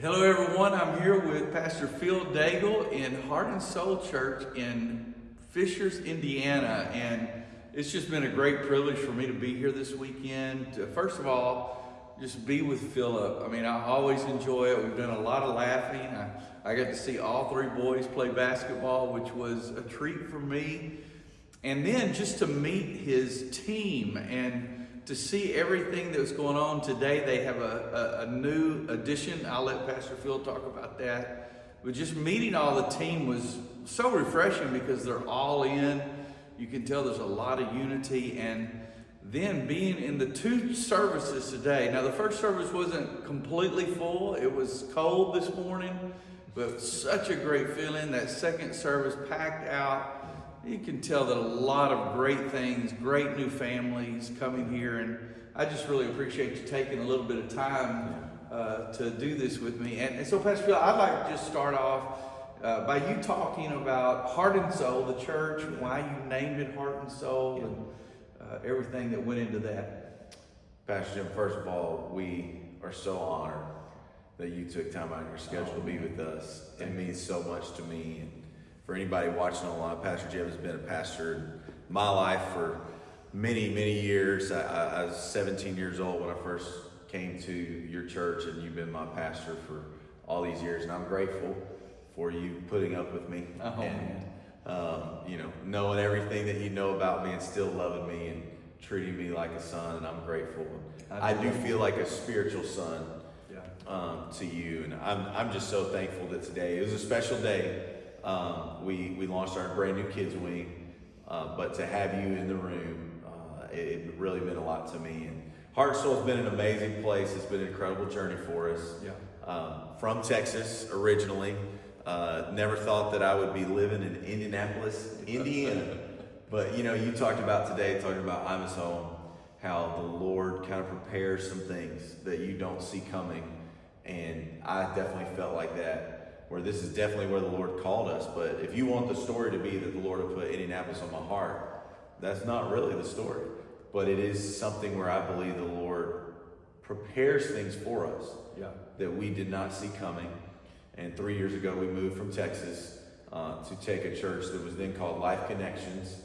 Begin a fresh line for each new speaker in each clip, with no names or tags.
Hello everyone, I'm here with Pastor Philip Daigle in Heart and Soul Church in Fishers, Indiana, and it's just been a great privilege for me to be here this weekend. First of all, just be with Philip. I mean, I always enjoy it. We've done a lot of laughing. I got to see all three boys play basketball, which was a treat for me. And then just to meet his team and to see everything that's going on today. They have a new addition. I'll let Pastor Phil talk about that. But just meeting all the team was so refreshing because they're all in. You can tell there's a lot of unity. And then being in the two services today. Now the first service wasn't completely full. It was cold this morning, but such a great feeling. That second service packed out. You can tell that a lot of great things, great new families coming here, and I just really appreciate you taking a little bit of time to do this with me. And so, Pastor Phil, I'd like to just start off by you talking about Heart and Soul, the church, why you named it Heart and Soul, and everything that went into that.
Pastor Jim, first of all, we are so honored that you took time out of your schedule to be with us. It means so much to me. And for anybody watching online, Pastor Jim has been a pastor in my life for many, many years. I was 17 years old when I first came to your church, and you've been my pastor for all these years, and I'm grateful for you putting up with me and knowing everything that you know about me and still loving me and treating me like a son, and I'm grateful. I do feel like a spiritual son to you, and I'm just so thankful that today, it was a special day. We launched our brand new kids wing, but to have you in the room, it really meant a lot to me. And Heart and Soul has been an amazing place. It's been an incredible journey for us. From Texas originally, never thought that I would be living in Indianapolis, Indiana. But you talked about today, talking about I'm His home, how the Lord kind of prepares some things that you don't see coming. And I definitely felt like that. Where this is definitely where the Lord called us. But if you want the story to be that the Lord will put Indianapolis on my heart, that's not really the story. But it is something where I believe the Lord prepares things for us that we did not see coming. And 3 years ago, we moved from Texas to take a church that was then called Life Connections.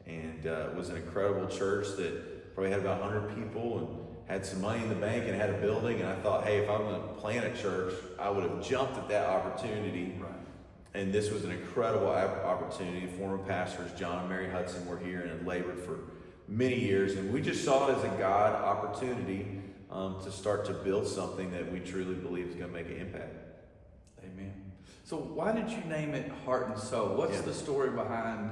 And it was an incredible church that probably had about 100 people and had some money in the bank and had a building, and I thought, hey, if I'm going to plant a church, I would have jumped at that opportunity. Right. And this was an incredible opportunity. Former pastors John and Mary Hudson were here and had labored for many years, and we just saw it as a God opportunity to start to build something that we truly believe is going to make an impact.
Amen. So why did you name it Heart and Soul? What's the story behind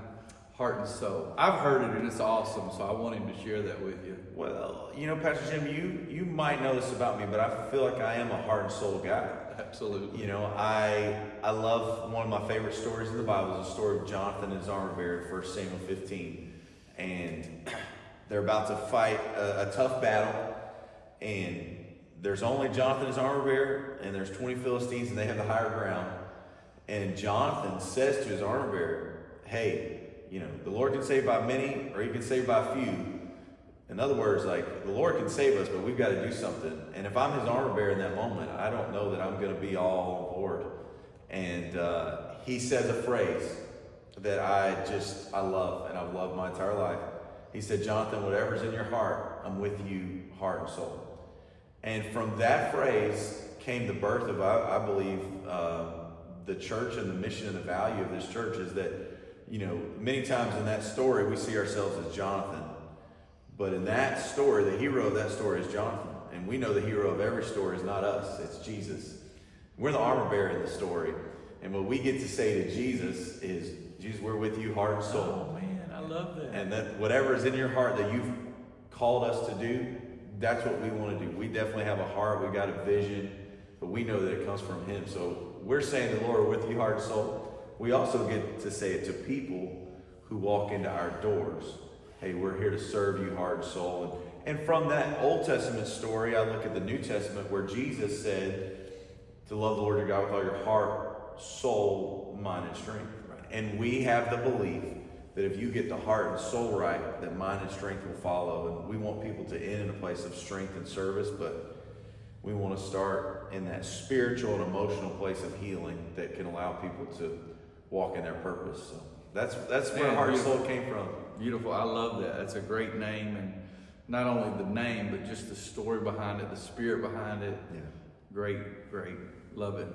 Heart and Soul? I've heard it and it's awesome, so I want him to share that with you.
Well, Pastor Jim, you might know this about me, but I feel like I am a heart and soul guy.
Absolutely.
I love, one of my favorite stories in the Bible is the story of Jonathan and his armor bearer in 1 Samuel 15. And they're about to fight a tough battle, and there's only Jonathan and his armor bearer, and there's 20 Philistines, and they have the higher ground. And Jonathan says to his armor bearer, hey, the Lord can save by many, or He can save by few. In other words, like, the Lord can save us, but we've got to do something. And if I'm His armor bearer in that moment, I don't know that I'm going to be all on board. And he says a phrase that I love, and I've loved my entire life. He said, Jonathan, whatever's in your heart, I'm with you, heart and soul. And from that phrase came the birth of, I believe, the church, and the mission and the value of this church is that, many times in that story, we see ourselves as Jonathan. But in that story, the hero of that story is Jonathan. And we know the hero of every story is not us, it's Jesus. We're the armor bearer in the story. And what we get to say to Jesus is, Jesus, we're with you, heart and soul.
Oh man, I love that.
And that whatever is in your heart that you've called us to do, that's what we want to do. We definitely have a heart, we've got a vision, but we know that it comes from Him. So we're saying to the Lord, with you, heart and soul. We also get to say it to people who walk into our doors. Hey, we're here to serve you, heart and soul. And from that Old Testament story, I look at the New Testament where Jesus said to love the Lord your God with all your heart, soul, mind, and strength. Right. And we have the belief that if you get the heart and soul right, that mind and strength will follow. And we want people to end in a place of strength and service, but we want to start in that spiritual and emotional place of healing that can allow people to walk in their purpose. So that's where Heart and Soul came from.
Beautiful. I love that. That's a great name, and not only the name, but just the story behind it, the spirit behind it.
Yeah.
Great. Love it.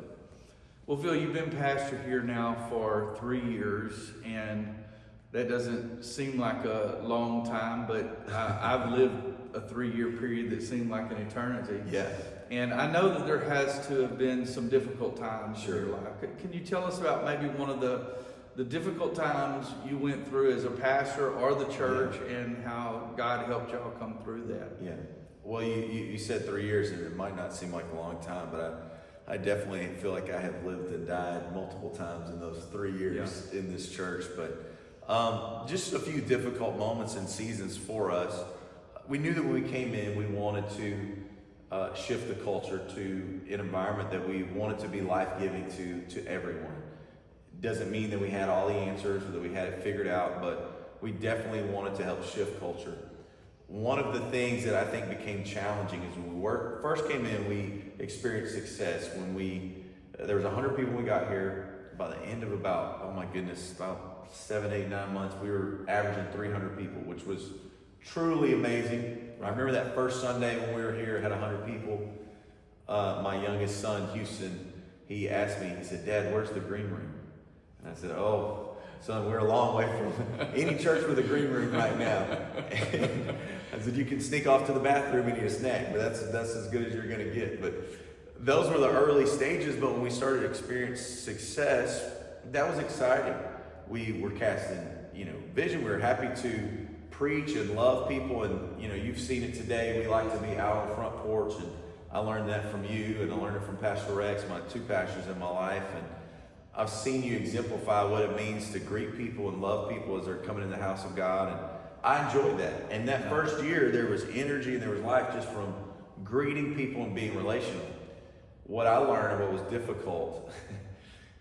Well, Phil, you've been pastor here now for 3 years, and that doesn't seem like a long time, but I've lived a 3-year period that seemed like an eternity.
Yeah.
And I know that there has to have been some difficult times
Sure.
in your life. Can you tell us about maybe one of the difficult times you went through as a pastor or the church, and how God helped y'all come through that?
Yeah. Well, you said 3 years, and it might not seem like a long time, but I definitely feel like I have lived and died multiple times in those 3 years in this church. But just a few difficult moments and seasons for us. We knew that when we came in, we wanted to shift the culture to an environment that we wanted to be life-giving to everyone. Doesn't mean that we had all the answers or that we had it figured out, but we definitely wanted to help shift culture. One of the things that I think became challenging is when we first came in, we experienced success. When there was 100 people when we got here. By the end of about 7, 8, 9 months, we were averaging 300 people, which was truly amazing. I remember that first Sunday when we were here, had 100 people. My youngest son, Houston, he asked me, he said, "Dad, where's the green room?" And I said, "Oh, son, we're a long way from any church with a green room right now." And I said, "You can sneak off to the bathroom and eat a snack, but that's as good as you're going to get." But those were the early stages. But when we started to experience success, that was exciting. We were casting, vision. We were happy to preach and love people, and you've seen it today. We like to be out on the front porch, and I learned that from you, and I learned it from Pastor Rex, my 2 pastors in my life, and I've seen you exemplify what it means to greet people and love people as they're coming in the house of God, and I enjoyed that. And that first year, there was energy and there was life just from greeting people and being relational. What I learned and what was difficult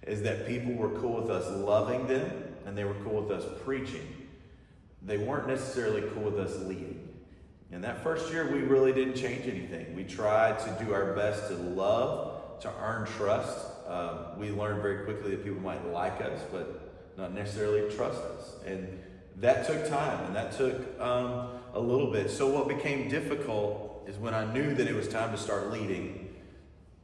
is that people were cool with us loving them, and they were cool with us preaching. They weren't necessarily cool with us leading. And that first year, we really didn't change anything. We tried to do our best to love, to earn trust. We learned very quickly that people might like us, but not necessarily trust us. And that took time, and that took a little bit. So what became difficult is when I knew that it was time to start leading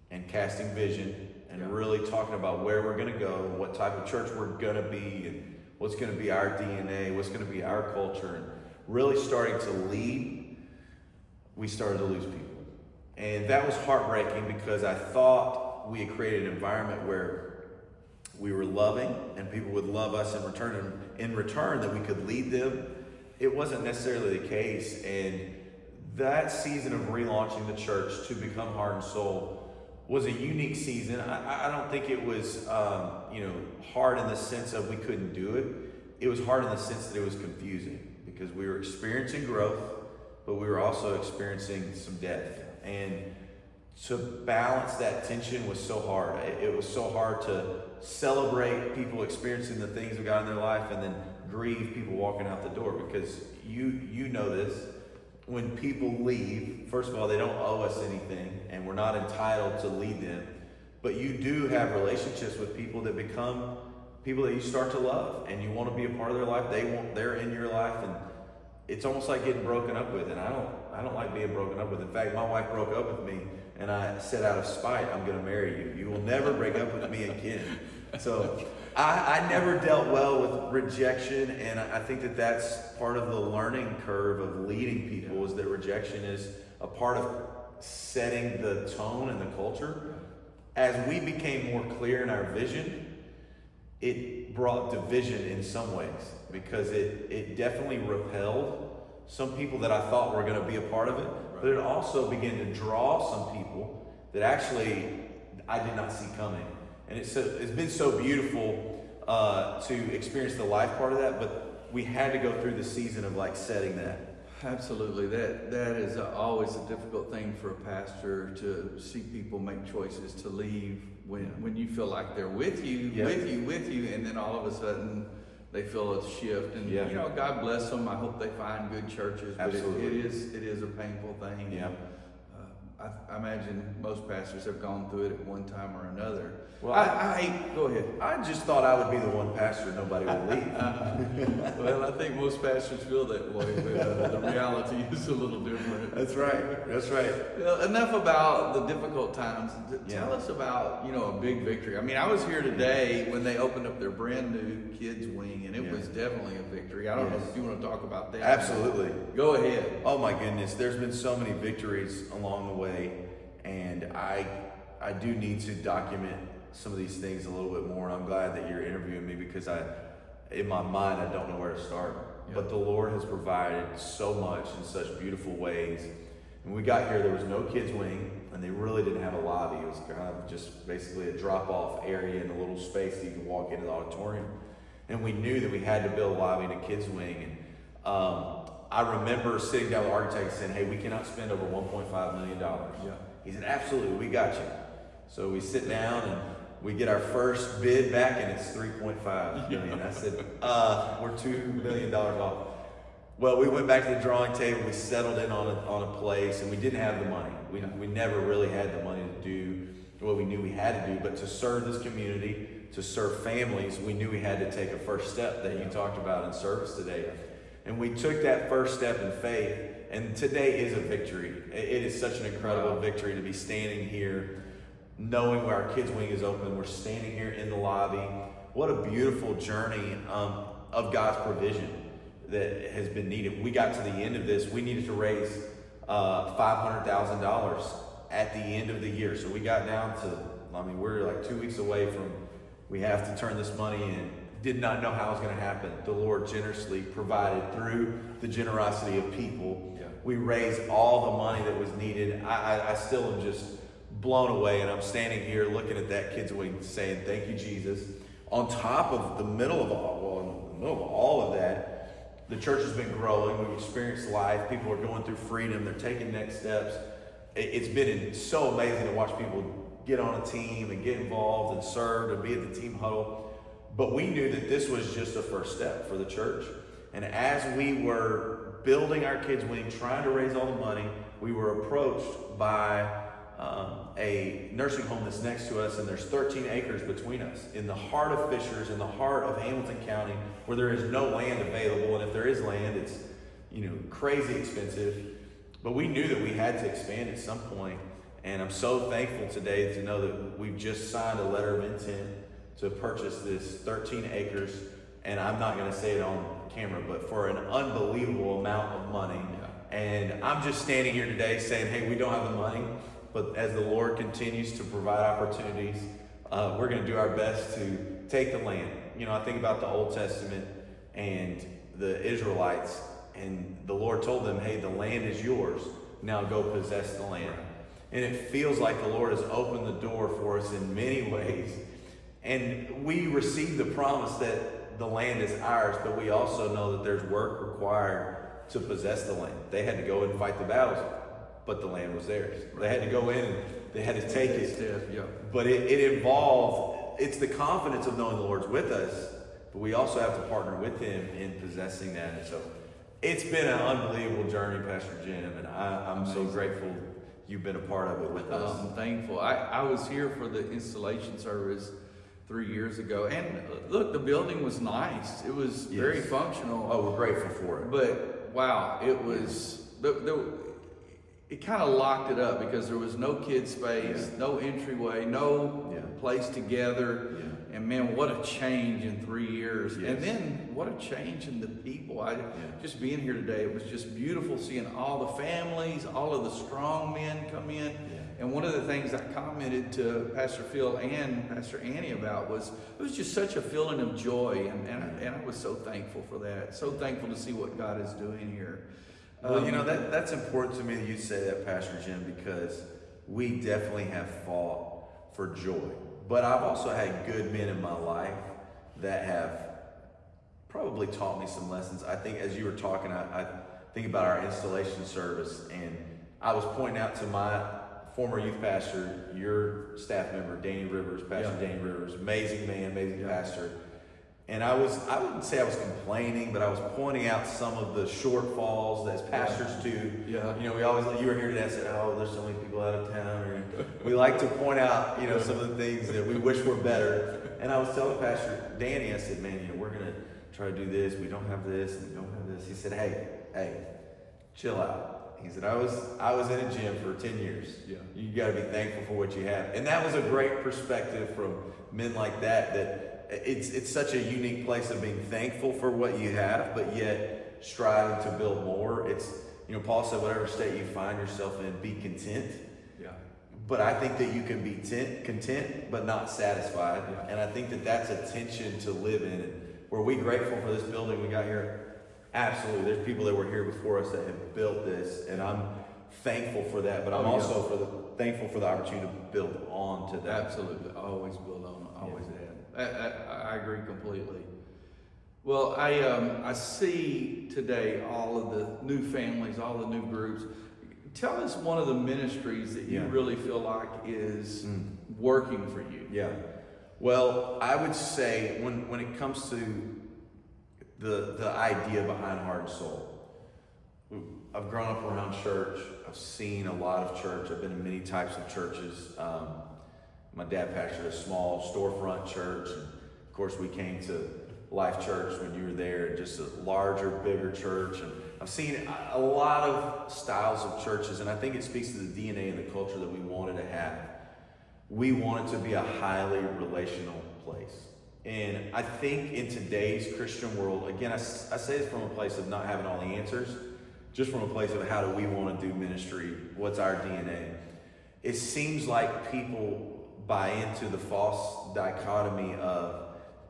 and casting vision and really talking about where we're going to go, what type of church we're going to be, and what's going to be our DNA, what's going to be our culture, and really starting to lead, we started to lose people. And that was heartbreaking because I thought we had created an environment where we were loving and people would love us in return that we could lead them. It wasn't necessarily the case. And that season of relaunching the church to become Heart and Soul was a unique season. I don't think it was hard in the sense of we couldn't do it. It was hard in the sense that it was confusing because we were experiencing growth, but we were also experiencing some death. And to balance that tension was so hard. It was so hard to celebrate people experiencing the things of God in their life and then grieve people walking out the door, because you know this. When people leave, first of all, they don't owe us anything, and we're not entitled to lead them. But you do have relationships with people that become people that you start to love, and you want to be a part of their life. They're in your life, and it's almost like getting broken up with. And I don't like being broken up with. In fact, my wife broke up with me, and I said out of spite, "I'm going to marry you. You will never break up with me again." So I never dealt well with rejection, and I think that that's part of the learning curve of leading people, is that rejection is a part of setting the tone and the culture. As we became more clear in our vision, it brought division in some ways, because it definitely repelled some people that I thought were going to be a part of it, but it also began to draw some people that actually I did not see coming. And it's been so beautiful to experience the life part of that, but we had to go through the season of setting that.
Absolutely. That is always a difficult thing for a pastor, to see people make choices to leave when you feel like they're with you, and then all of a sudden they feel a shift. And God bless them. I hope they find good churches. But
Absolutely.
it is a painful thing.
Yeah.
I imagine most pastors have gone through it at one time or another.
Well,
go ahead.
I just thought I would be the one pastor nobody would leave.
Well, I think most pastors feel that way, but the reality is a little different.
That's right. That's right.
Well, enough about the difficult times. Tell
Yeah.
us about, a big victory. I mean, I was here today when they opened up their brand new kids wing, and it
Yeah.
was definitely a victory. I don't know if you want to talk about that.
Absolutely.
Go ahead.
Oh my goodness, there's been so many victories along the way, and I do need to document some of these things a little bit more. And I'm glad that you're interviewing me because in my mind, I don't know where to start.
Yeah.
But the Lord has provided so much in such beautiful ways. When we got here, there was no kids wing, and they really didn't have a lobby. It was kind of just basically a drop-off area in a little space that you could walk into the auditorium. And we knew that we had to build a lobby and a kids wing. And I remember sitting down with the architect saying, hey, we cannot spend over $1.5 million.
Yeah.
He said, absolutely, we got you. So we sit down and we get our first bid back, and it's $3.5 million. I said, we're $2 million off. Well, we went back to the drawing table. We settled in on a place, and we didn't have the money. We never really had the money to do what we knew we had to do, but to serve this community, to serve families, we knew we had to take a first step that you talked about in service today. And we took that first step in faith, and today is a victory. It is such an incredible victory to be standing here knowing where our kids wing is open. We're standing here in the lobby. What a beautiful journey of God's provision that has been needed. We got to the end of this. We needed to raise $500,000 at the end of the year. So we got down to, we're like 2 weeks away from, we have to turn this money in. Did not know how it was going to happen. The Lord generously provided through the generosity of people. Yeah. We raised all the money that was needed. I still am just blown away, and I'm standing here looking at that kids wing saying, thank you, Jesus. On top of in the middle of all of that, the church has been growing. We've experienced life. People are going through freedom. They're taking next steps. It's been so amazing to watch people get on a team and get involved and serve and be at the team huddle. But we knew that this was just a first step for the church. And as we were building our kids' wing, trying to raise all the money, we were approached by a nursing home that's next to us, and there's 13 acres between us in the heart of Fishers, in the heart of Hamilton County, where there is no land available. And if there is land, it's crazy expensive. But we knew that we had to expand at some point. And I'm so thankful today to know that we've just signed a letter of intent to purchase this 13 acres, and I'm not going to say it on camera, but for an unbelievable amount of money. Yeah. And I'm just standing here today saying, hey, we don't have the money, but as the Lord continues to provide opportunities, we're going to do our best to take the land. I think about the Old Testament and the Israelites, and the Lord told them, hey, the land is yours. Now go possess the land. Right. And it feels like the Lord has opened the door for us in many ways. And we receive the promise that the land is ours, but we also know that there's work required to possess the land. They had to go and fight the battles, but the land was theirs. They had to go in and they had to take it. Yeah. But it involved, it's the confidence of knowing the Lord's with us, but we also have to partner with Him in possessing that. And so it's been an unbelievable journey, Pastor Jim, and I'm so grateful you've been a part of it with us.
I'm thankful. I was here for the installation service 3 years ago, and look, the building was nice. It was very functional.
Oh, we're grateful for it.
But wow, it was it kind of locked it up because there was no kid space, no entryway, no place to gather. Yeah. And man, what a change in 3 years! Yes. And then what a change in the people. Just being here today, it was just beautiful seeing all the families, all of the strong men come in. Yeah. And one of the things I commented to Pastor Phil and Pastor Annie about was it was just such a feeling of joy, and I was so thankful for that. So thankful to see what God is doing here.
Well, that's important to me that you say that, Pastor Jim, because we definitely have fought for joy. But I've also had good men in my life that have probably taught me some lessons. I think as you were talking, I think about our installation service, and I was pointing out to my former youth pastor, your staff member, Danny Rivers, Pastor Danny Rivers, amazing man, amazing pastor. And I wouldn't say I was complaining, but I was pointing out some of the shortfalls as pastors do.
Yeah.
You know, we always, you were here today, I said, oh, there's so many people out of town. Or, we like to point out, you know, some of the things that we wish were better. And I was telling Pastor Danny, I said, man, you know, we're going to try to do this. We don't have this and we don't have this. He said, hey, chill out. He said, I was in a gym for 10 years.
Yeah.
You got to be thankful for what you have. And that was a great perspective from men like that it's such a unique place of being thankful for what you have, but yet striving to build more. It's, you know, Paul said, whatever state you find yourself in, be content.
Yeah.
But I think that you can be content, but not satisfied.
Yeah.
And I think that that's a tension to live in. And were we grateful for this building we got here? Absolutely. There's people that were here before us that have built this, and I'm thankful for that. But I'm also thankful for the opportunity to build on to that.
Absolutely. Always build on. Always add. I agree completely. Well, I see today all of the new families, all the new groups. Tell us one of the ministries that you really feel like is working for you.
Yeah. Well, I would say when it comes to the idea behind Heart and Soul, I've grown up around church. I've seen a lot of church. I've been in many types of churches. My dad pastored a small storefront church. And of course, we came to Life Church when you were there, just a larger, bigger church. And I've seen a lot of styles of churches, and I think it speaks to the DNA and the culture that we wanted to have. We want it to be a highly relational place. And I think in today's Christian world, again, I say this from a place of not having all the answers, just from a place of how do we want to do ministry, what's our DNA. It seems like people buy into the false dichotomy of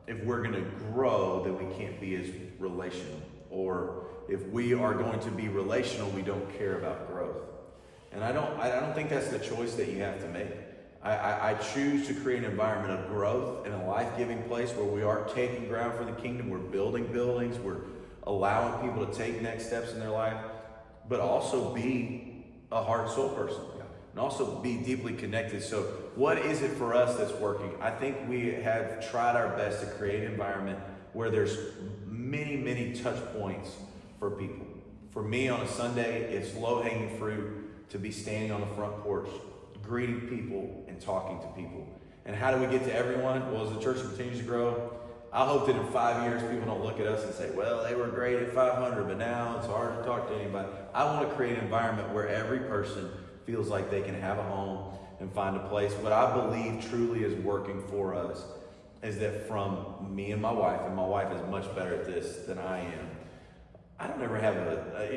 if we're going to grow, then we can't be as relational. Or if we are going to be relational, we don't care about growth. And I don't think that's the choice that you have to make. I choose to create an environment of growth and a life-giving place where we are taking ground for the kingdom. We're building buildings. We're allowing people to take next steps in their life, but also be a heart and soul person. And also be deeply connected. So what is it for us that's working? I think we have tried our best to create an environment where there's many, many touch points for people. For me on a Sunday, it's low-hanging fruit to be standing on the front porch, greeting people and talking to people. And how do we get to everyone? Well, as the church continues to grow, I hope that in 5 years, people don't look at us and say, well, they were great at 500, but now it's hard to talk to anybody. I want to create an environment where every person feels like they can have a home and find a place. What I believe truly is working for us is that from me and my wife is much better at this than I am.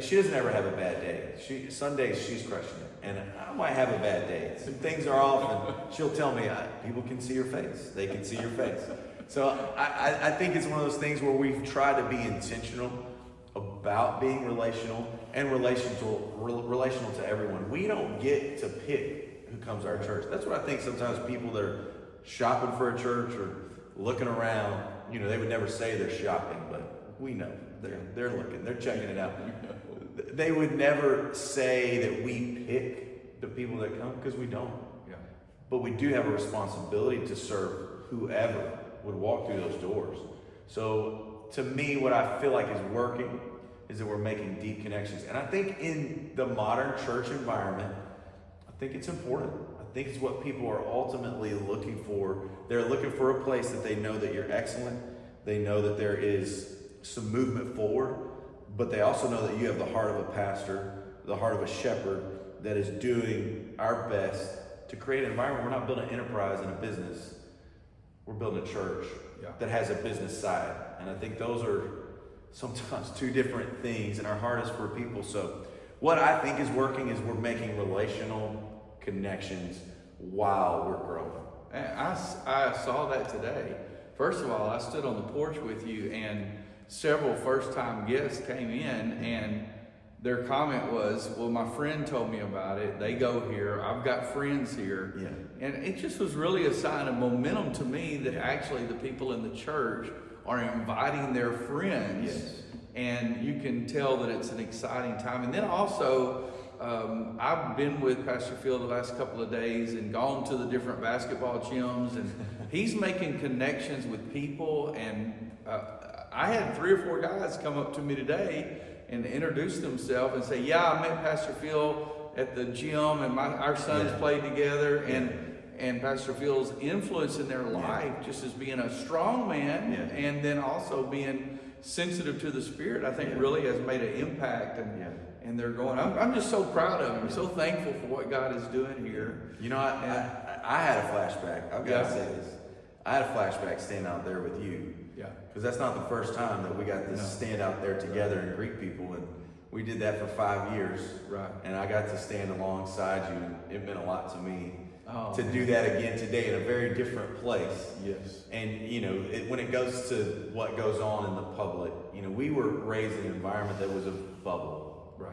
She doesn't ever have a bad day. Sundays, she's crushing it. And I might have a bad day. Some things are off and she'll tell me, people can see your face. They can see your face. So I think it's one of those things where we've tried to be intentional about being relational and relational to everyone. We don't get to pick who comes to our church. That's what I think sometimes people that are shopping for a church or looking around, you know, they would never say they're shopping, but we know they're looking, they're checking it out. They would never say that we pick the people that come, because we don't.
Yeah.
But we do have a responsibility to serve whoever would walk through those doors. So to me, what I feel like is working is that we're making deep connections. And I think in the modern church environment, I think it's important. I think it's what people are ultimately looking for. They're looking for a place that they know that you're excellent. They know that there is some movement forward, but they also know that you have the heart of a pastor, the heart of a shepherd that is doing our best to create an environment. We're not building an enterprise and a business. We're building a church that has a business side. And I think those are sometimes two different things, and our heart is for people. So what I think is working is we're making relational connections while we're growing.
And I saw that today. First of all, I stood on the porch with you, and several first-time guests came in, and their comment was, well, my friend told me about it. They go here. I've got friends here. Yeah. And it just was really a sign of momentum to me that actually the people in the church are inviting their friends. Yes. And you can tell that it's an exciting time. And then also, I've been with Pastor Phil the last couple of days and gone to the different basketball gyms, and he's making connections with people. And I had 3 or 4 guys come up to me today and introduce themselves and say, "Yeah, I met Pastor Phil at the gym, and our sons played together." And Pastor Phil's influence in their life, just as being a strong man, and then also being sensitive to the Spirit, I think really has made an impact. And they're going, I'm just so proud of him, so thankful for what God is doing here.
You know, I had a flashback. I've got to say this. I had a flashback standing out there with you. Yeah. Because that's not the first time that we got to stand out there together and greet people. And we did that for 5 years. Right. And I got to stand alongside you. And it meant a lot to me to do that again today in a very different place. Yes. And, you know, when it goes to what goes on in the public, you know, we were raised in an environment that was a bubble. Right.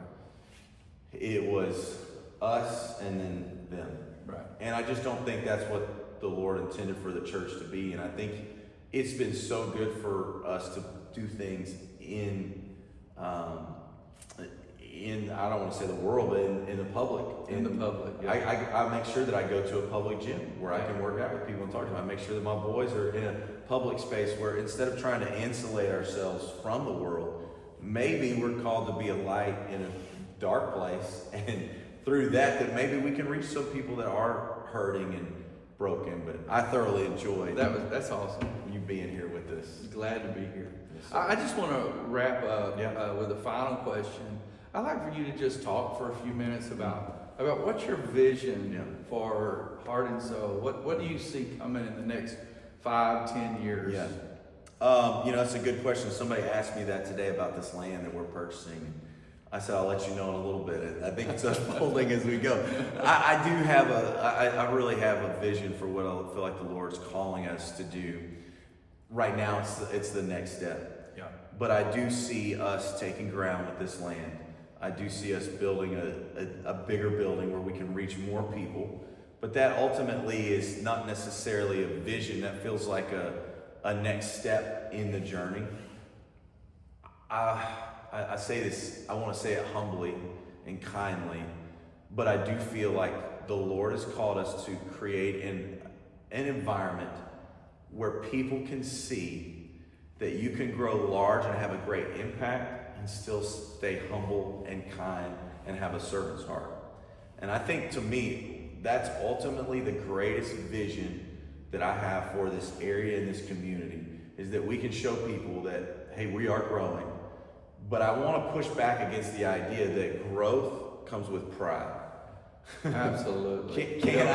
It was us and then them. Right. And I just don't think that's what the Lord intended for the church to be. And I think it's been so good for us to do things in I don't want to say the world, but in the public. In the public. Yeah. I make sure that I go to a public gym where I can work out with people and talk to them. I make sure that my boys are in a public space where instead of trying to insulate ourselves from the world, maybe we're called to be a light in a dark place, and through that maybe we can reach some people that are hurting and broken. But I thoroughly enjoyed that's awesome, you being here with us. Glad to be here. Yes, I just want to wrap up with a final question. I'd like for you to just talk for a few minutes about what's your vision for Heart and Soul. What do you see coming in the next 5-10 years? You know, that's a good question. Somebody asked me that today about this land that we're purchasing. I said, I'll let you know in a little bit. I think it's unfolding as we go. I really have a vision for what I feel like the Lord's calling us to do. Right now, it's the next step. Yeah. But I do see us taking ground with this land. I do see us building a bigger building where we can reach more people. But that ultimately is not necessarily a vision. That feels like a next step in the journey. I say this, I want to say it humbly and kindly, but I do feel like the Lord has called us to create an environment where people can see that you can grow large and have a great impact and still stay humble and kind and have a servant's heart. And I think, to me, that's ultimately the greatest vision that I have for this area and this community, is that we can show people that, hey, we are growing. But I want to push back against the idea that growth comes with pride. Absolutely. Can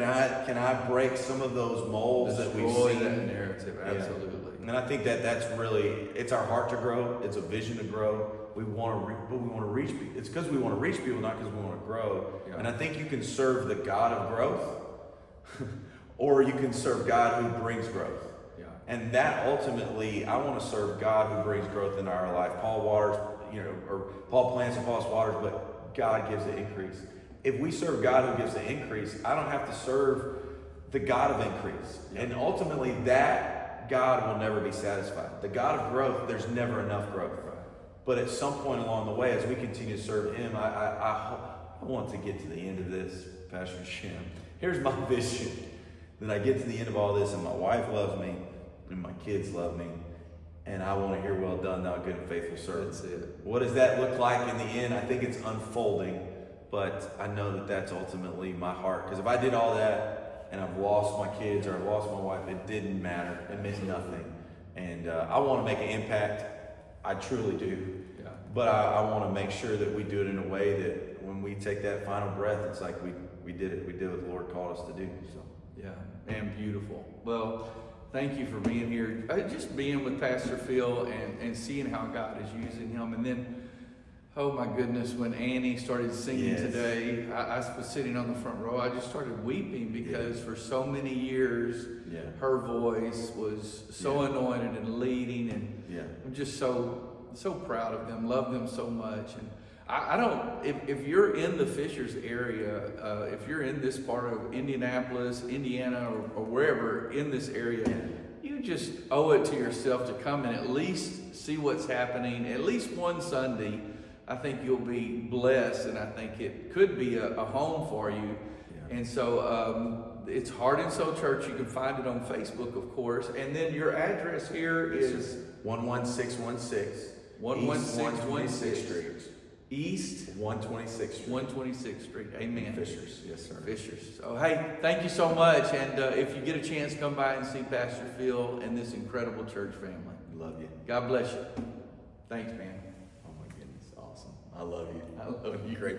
I break some of those molds that we see? That narrative. Absolutely. And I think that's really, it's our heart to grow. It's a vision to grow. We want to reach people. It's because we want to reach people, not because we want to grow. Yeah. And I think you can serve the God of growth, or you can serve God who brings growth. Yeah. And that ultimately, I want to serve God who brings growth in our life. Paul waters, or Paul plants and Paul waters, but God gives the increase. If we serve God who gives the increase, I don't have to serve the God of increase. Yeah. And ultimately, that God will never be satisfied. The God of growth, there's never enough growth. Right. But at some point along the way, as we continue to serve Him, I want to get to the end of this, Pastor Jim. Here's my vision. That I get to the end of all this, and my wife loves me, and my kids love me, and I want to hear, well done, thou good and faithful servant. That's it. What does that look like in the end? I think it's unfolding, but I know that that's ultimately my heart. Because if I did all that, and I've lost my kids or I've lost my wife, it didn't matter. It meant nothing. And I want to make an impact. I truly do. Yeah. But I want to make sure that we do it in a way that when we take that final breath, it's like we did it. We did what the Lord called us to do. So yeah, and beautiful. Well, thank you for being here. Just being with Pastor Phil and seeing how God is using him. And then, oh my goodness, when Annie started singing today, I was sitting on the front row. I just started weeping because for so many years, her voice was so anointed and leading. And I'm just so proud of them, love them so much. And I don't, if you're in the Fishers area, if you're in this part of Indianapolis, Indiana, or wherever in this area, you just owe it to yourself to come and at least see what's happening, at least one Sunday,
I think you'll be blessed, and I think it could be a home for you.
Yeah.
And so it's Heart and Soul Church. You can find it on Facebook, of course. And then your address here is
11616
11616
Street.
East
126th Street.
126th Street. Amen.
Fishers. Yes, sir.
Fishers. So, hey, thank you so much. And if you get a chance, come by and see Pastor Phil and this incredible church family.
Love you.
God bless you. Thanks, man.
Oh my goodness. Awesome. I love you.
I love you.
Great